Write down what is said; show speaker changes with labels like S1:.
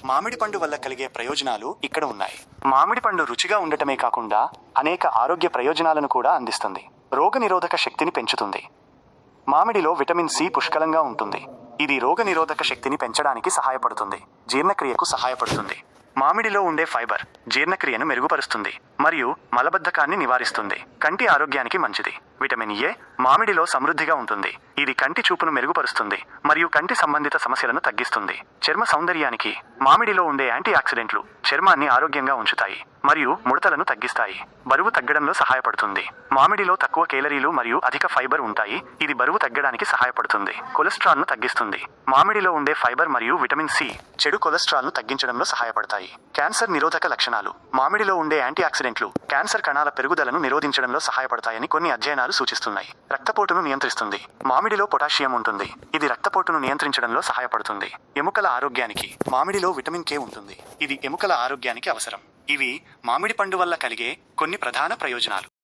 S1: మామిడి పండు వల్ల కలిగే ప్రయోజనాలు ఇక్కడ ఉన్నాయి. మామిడి పండు రుచిగా ఉండటమే కాకుండా అనేక ఆరోగ్య ప్రయోజనాలను కూడా అందిస్తుంది. రోగనిరోధక శక్తిని పెంచుతుంది. మామిడిలో విటమిన్ సి పుష్కలంగా ఉంటుంది. ఇది రోగనిరోధక శక్తిని పెంచడానికి సహాయపడుతుంది. జీర్ణక్రియకు సహాయపడుతుంది. మామిడిలో ఉండే ఫైబర్ జీర్ణక్రియను మెరుగుపరుస్తుంది మరియు మలబద్ధకాన్ని నివారిస్తుంది. కంటి ఆరోగ్యానికి మంచిది. విటమిన్ ఏ మామిడిలో సమృద్ధిగా ఉంటుంది. ఇది కంటి చూపును మెరుగుపరుస్తుంది మరియు కంటి సంబంధిత సమస్యలను తగ్గిస్తుంది. చర్మ సౌందర్యానికి మామిడిలో ఉండే యాంటీ ఆక్సిడెంట్లు చర్మాన్ని ఆరోగ్యంగా ఉంచుతాయి మరియు ముడతలను తగ్గిస్తాయి. బరువు తగ్గడంలో సహాయపడుతుంది. మామిడిలో తక్కువ కేలరీలు మరియు అధిక ఫైబర్ ఉంటాయి. ఇది బరువు తగ్గడానికి సహాయపడుతుంది. కొలెస్ట్రాల్ను తగ్గిస్తుంది. మామిడిలో ఉండే ఫైబర్ మరియు విటమిన్ సి చెడు కొలెస్ట్రాల్ను తగ్గించడంలో సహాయపడతాయి. క్యాన్సర్ నిరోధక లక్షణాలు మామిడిలో ఉండే యాంటీ ఆక్సిడెంట్లు క్యాన్సర్ కణాల పెరుగుదలను నిరోధించడంలో సహాయపడతాయని కొన్ని అధ్యయనాలు సూచిస్తున్నాయి. రక్తపోటును నియంత్రిస్తుంది. మామిడిలో పొటాషియం ఉంటుంది. ఇది రక్తపోటును నియంత్రించడంలో సహాయపడుతుంది. ఎముకల ఆరోగ్యానికి మామిడిలో విటమిన్ కే ఉంటుంది. ఇది ఎముకల ఆరోగ్యానికి అవసరం. ఇవి మామిడి పండు వల్ల కలిగే కొన్ని ప్రధాన ప్రయోజనాలు.